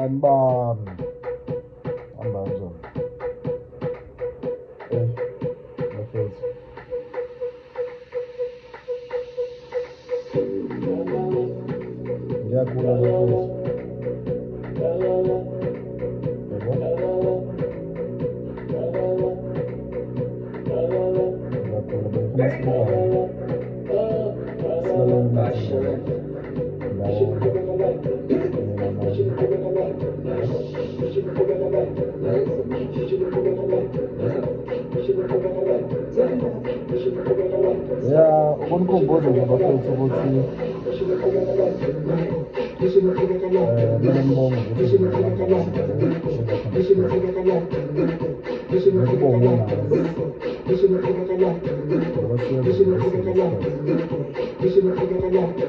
Bani hamba kanjani? Bafethu ngiyagula bafethu. Yebo, ngiyagula bengifuna silalane. Silalane nathi ya ukunikhumbuza nje bafethu ukuthi kumele ngibonge ukuthi ngikubonge nawe ngoba siyenza